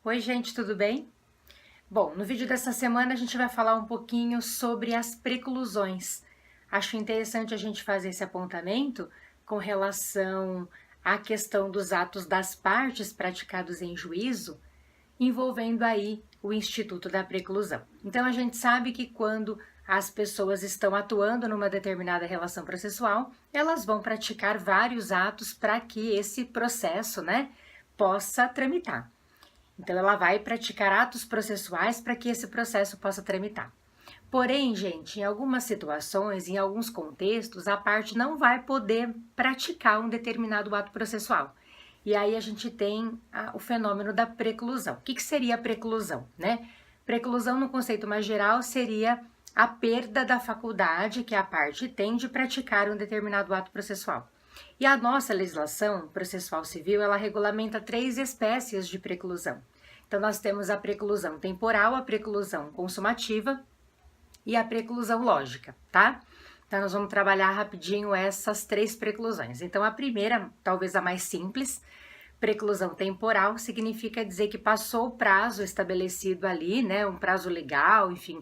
Oi gente, tudo bem? Bom, no vídeo dessa semana a gente vai falar um pouquinho sobre as preclusões. Acho interessante a gente fazer esse apontamento com relação à questão dos atos das partes praticados em juízo, envolvendo aí o Instituto da Preclusão. Então a gente sabe que quando as pessoas estão atuando numa determinada relação processual, elas vão praticar vários atos para que esse processo, possa tramitar. Então, ela vai praticar atos processuais para que esse processo possa tramitar. Porém, gente, em algumas situações, em alguns contextos, a parte não vai poder praticar um determinado ato processual. E aí a gente tem o fenômeno da preclusão. O que seria a preclusão, Preclusão, no conceito mais geral, seria a perda da faculdade que a parte tem de praticar um determinado ato processual. E a nossa legislação processual civil, ela regulamenta 3 espécies de preclusão. Então, nós temos a preclusão temporal, a preclusão consumativa e a preclusão lógica, tá? Então, nós vamos trabalhar rapidinho essas 3 preclusões. Então, a primeira, talvez a mais simples, preclusão temporal, significa dizer que passou o prazo estabelecido ali, um prazo legal, enfim,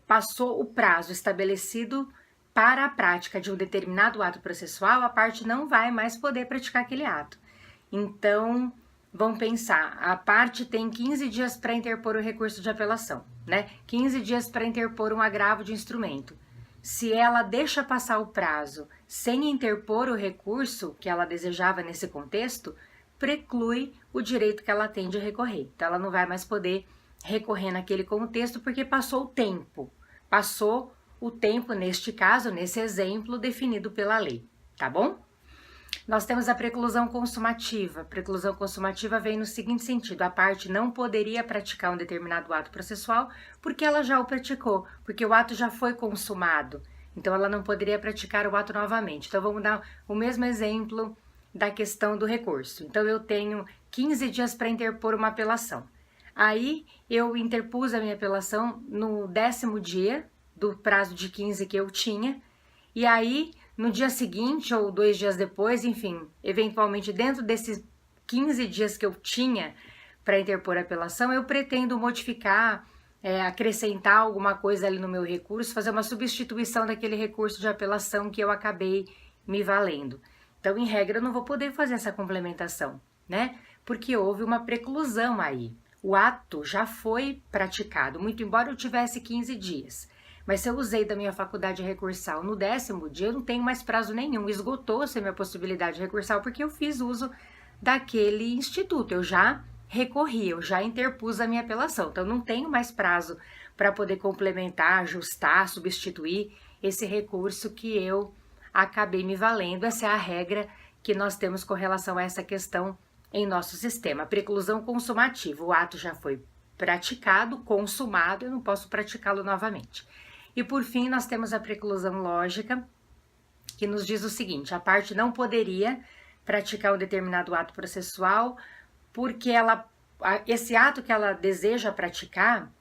passou o prazo estabelecido para a prática de um determinado ato processual, a parte não vai mais poder praticar aquele ato. Então, vamos pensar, a parte tem 15 dias para interpor o recurso de apelação, 15 dias para interpor um agravo de instrumento. Se ela deixa passar o prazo sem interpor o recurso que ela desejava nesse contexto, preclui o direito que ela tem de recorrer. Então, ela não vai mais poder recorrer naquele contexto porque passou o tempo. Passou o tempo, neste caso, nesse exemplo, definido pela lei, tá bom? Nós temos a preclusão consumativa. A preclusão consumativa vem no seguinte sentido: a parte não poderia praticar um determinado ato processual porque ela já o praticou, porque o ato já foi consumado. Então, ela não poderia praticar o ato novamente. Então, vamos dar o mesmo exemplo da questão do recurso. Então, eu tenho 15 dias para interpor uma apelação. Aí, eu interpus a minha apelação no 10º dia do prazo de 15 que eu tinha, e aí, no dia seguinte ou 2 dias depois, enfim, eventualmente dentro desses 15 dias que eu tinha para interpor a apelação, eu pretendo modificar, acrescentar alguma coisa ali no meu recurso, fazer uma substituição daquele recurso de apelação que eu acabei me valendo. Então, em regra, eu não vou poder fazer essa complementação, porque houve uma preclusão aí. O ato já foi praticado, muito embora eu tivesse 15 dias. Mas se eu usei da minha faculdade recursal no 10º dia, eu não tenho mais prazo nenhum, esgotou-se a minha possibilidade recursal porque eu fiz uso daquele instituto, eu já recorri, eu já interpus a minha apelação, então não tenho mais prazo para poder complementar, ajustar, substituir esse recurso que eu acabei me valendo. Essa é a regra que nós temos com relação a essa questão em nosso sistema. A preclusão consumativa, o ato já foi praticado, consumado, eu não posso praticá-lo novamente. E por fim, nós temos a preclusão lógica, que nos diz o seguinte: a parte não poderia praticar um determinado ato processual porque esse ato que ela deseja praticar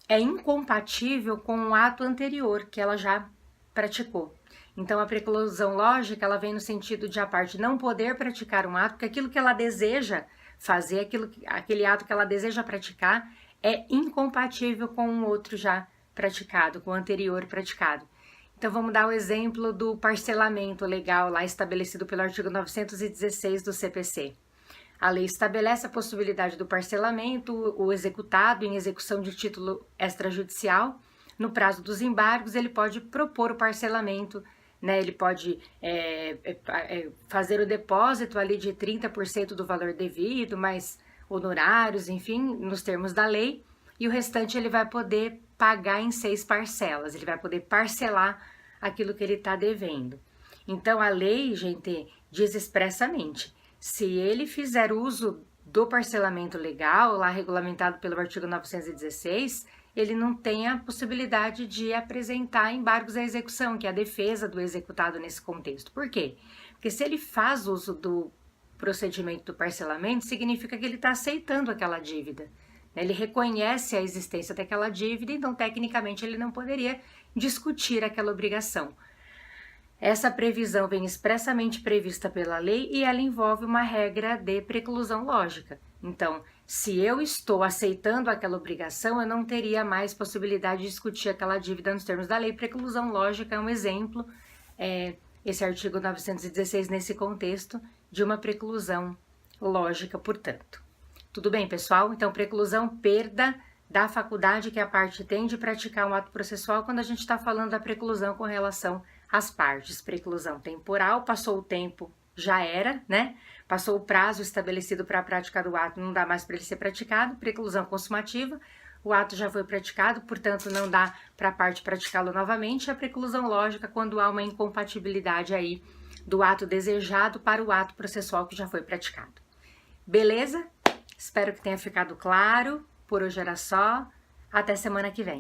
é incompatível com um ato anterior que ela já praticou. Então, a preclusão lógica, ela vem no sentido de a parte não poder praticar um ato, porque aquilo que ela deseja fazer, aquele ato que ela deseja praticar, é incompatível com um outro já praticado, com o anterior praticado. Então, vamos dar o exemplo do parcelamento legal lá estabelecido pelo artigo 916 do CPC. A lei estabelece a possibilidade do parcelamento, o executado em execução de título extrajudicial, no prazo dos embargos, ele pode propor o parcelamento, ele pode fazer o depósito ali de 30% do valor devido, mais honorários, enfim, nos termos da lei, e o restante ele vai poder pagar em 6 parcelas, ele vai poder parcelar aquilo que ele está devendo. Então, a lei, gente, diz expressamente, se ele fizer uso do parcelamento legal, lá regulamentado pelo artigo 916, ele não tem a possibilidade de apresentar embargos à execução, que é a defesa do executado nesse contexto. Por quê? Porque se ele faz uso do procedimento do parcelamento, significa que ele está aceitando aquela dívida. Ele reconhece a existência daquela dívida, então, tecnicamente, ele não poderia discutir aquela obrigação. Essa previsão vem expressamente prevista pela lei e ela envolve uma regra de preclusão lógica. Então, se eu estou aceitando aquela obrigação, eu não teria mais possibilidade de discutir aquela dívida nos termos da lei. Preclusão lógica é um exemplo, esse artigo 916 nesse contexto de uma preclusão lógica, portanto. Tudo bem, pessoal? Então, preclusão, perda da faculdade que a parte tem de praticar um ato processual quando a gente está falando da preclusão com relação às partes. Preclusão temporal, passou o tempo, já era, né? Passou o prazo estabelecido para a prática do ato, não dá mais para ele ser praticado. Preclusão consumativa, o ato já foi praticado, portanto não dá para a parte praticá-lo novamente. A preclusão lógica, quando há uma incompatibilidade aí do ato desejado para o ato processual que já foi praticado. Beleza? Espero que tenha ficado claro. Por hoje era só. Até semana que vem.